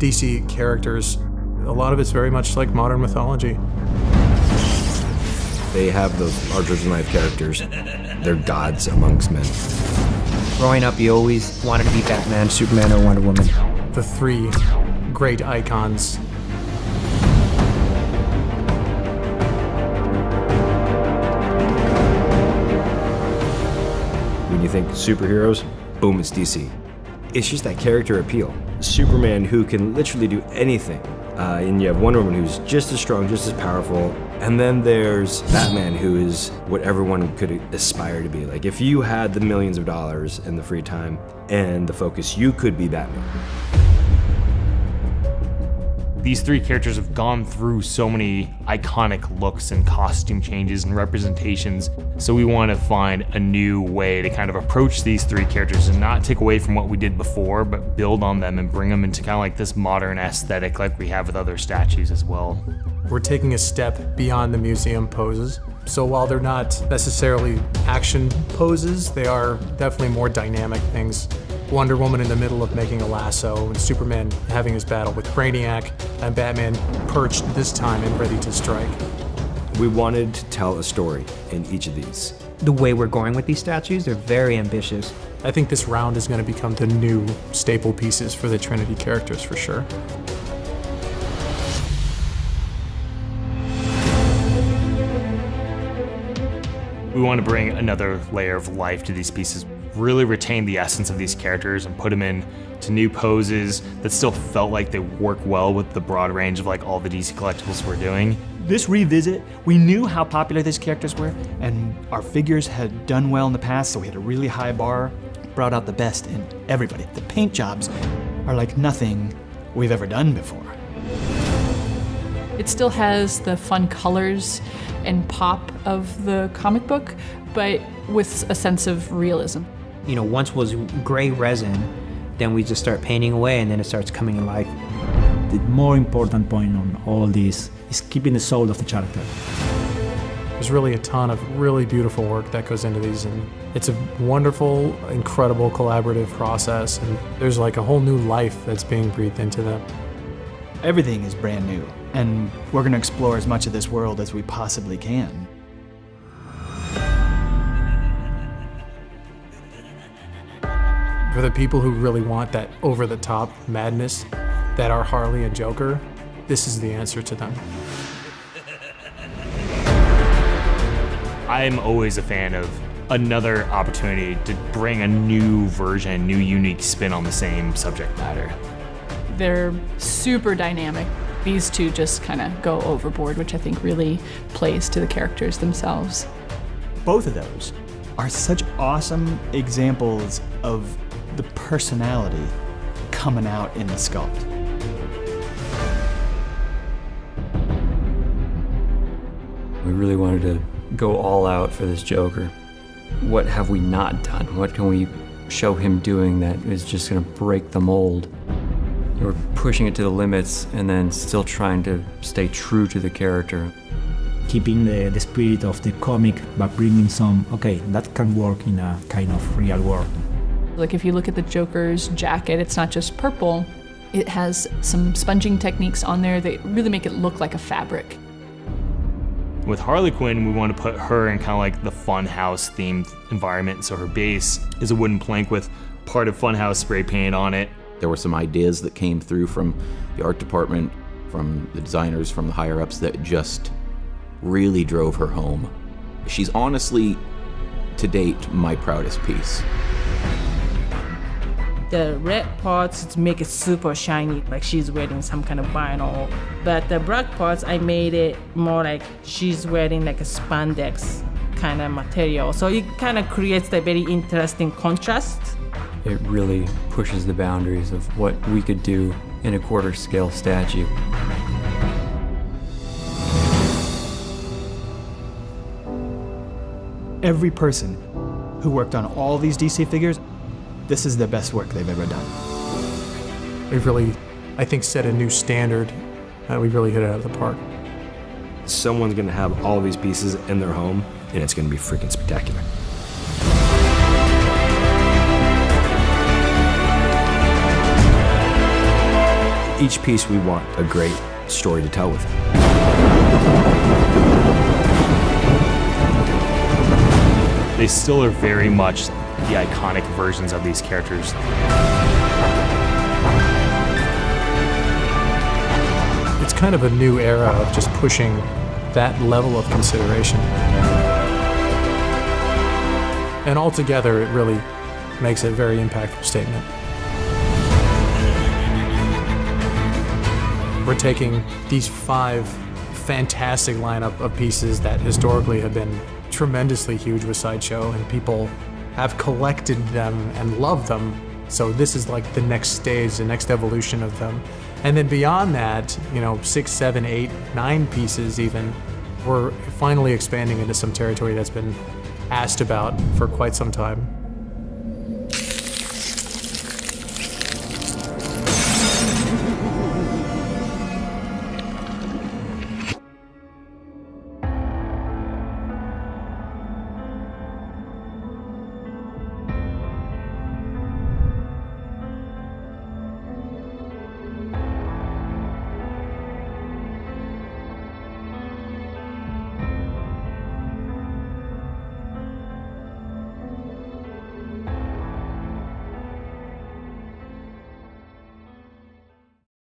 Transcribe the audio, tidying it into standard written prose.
DC characters, a lot of it's very much like modern mythology. They have those larger-than-life characters. They're gods amongst men. Growing up, you always wanted to be Batman, Superman, or Wonder Woman. The three great icons. When you think superheroes, boom, it's DC. It's just that character appeal. Superman who can literally do anything. And you have Wonder Woman who's just as strong, just as powerful. And then there's Batman who is what everyone could aspire to be. Like if you had the millions of dollars and the free time and the focus, you could be Batman. These three characters have gone through so many iconic looks and costume changes and representations, so we want to find a new way to kind of approach these three characters and not take away from what we did before, but build on them and bring them into kind of like this modern aesthetic like we have with other statues as well. We're taking a step beyond the museum poses. So while they're not necessarily action poses, they are definitely more dynamic things. Wonder Woman in the middle of making a lasso, and Superman having his battle with Brainiac, and Batman perched this time and ready to strike. We wanted to tell a story in each of these. The way we're going with these statues, they're very ambitious. I think this round is going to become the new staple pieces for the Trinity characters for sure. We want to bring another layer of life to these pieces, really retain the essence of these characters and put them in to new poses that still felt like they work well with the broad range of like all the DC collectibles we're doing. This revisit, we knew how popular these characters were, and our figures had done well in the past, so we had a really high bar, brought out the best in everybody. The paint jobs are like nothing we've ever done before. It still has the fun colors and pop of the comic book, but with a sense of realism. You know, once was gray resin, then we just start painting away and then it starts coming alive. The more important point on all this is keeping the soul of the character. There's really a ton of really beautiful work that goes into these, and it's a wonderful, incredible collaborative process, and there's like a whole new life that's being breathed into them. Everything is brand new, and we're going to explore as much of this world as we possibly can. For the people who really want that over-the-top madness that are Harley and Joker, this is the answer to them. I'm always a fan of another opportunity to bring a new version, new unique spin on the same subject matter. They're super dynamic. These two just kind of go overboard, which I think really plays to the characters themselves. Both of those are such awesome examples of the personality coming out in the sculpt. We really wanted to go all out for this Joker. What have we not done? What can we show him doing that is just gonna break the mold? We're pushing it to the limits and then still trying to stay true to the character. Keeping the spirit of the comic, but bringing some, okay, that can work in a kind of real world. Like if you look at the Joker's jacket, it's not just purple. It has some sponging techniques on there that really make it look like a fabric. With Harley Quinn, we want to put her in kind of like the Funhouse themed environment. So her base is a wooden plank with part of Funhouse spray paint on it. There were some ideas that came through from the art department, from the designers, from the higher ups that just really drove her home. She's honestly, to date, my proudest piece. The red parts make it super shiny, like she's wearing some kind of vinyl. But the black parts, I made it more like she's wearing like a spandex kind of material. So it kind of creates a very interesting contrast. It really pushes the boundaries of what we could do in a quarter scale statue. Every person who worked on all these DC figures, this is the best work they've ever done. We've really, I think, set a new standard. We've really hit it out of the park. Someone's gonna have all these pieces in their home, and it's gonna be freaking spectacular. Each piece we want a great story to tell with it. They still are very much the iconic versions of these characters. It's kind of a new era of just pushing that level of consideration. And altogether, it really makes a very impactful statement. We're taking these 5 fantastic lineup of pieces that historically have been tremendously huge with Sideshow, and people have collected them and loved them. So this is like the next stage, the next evolution of them. And then beyond that, 6, 7, 8, 9 pieces even, we're finally expanding into some territory that's been asked about for quite some time.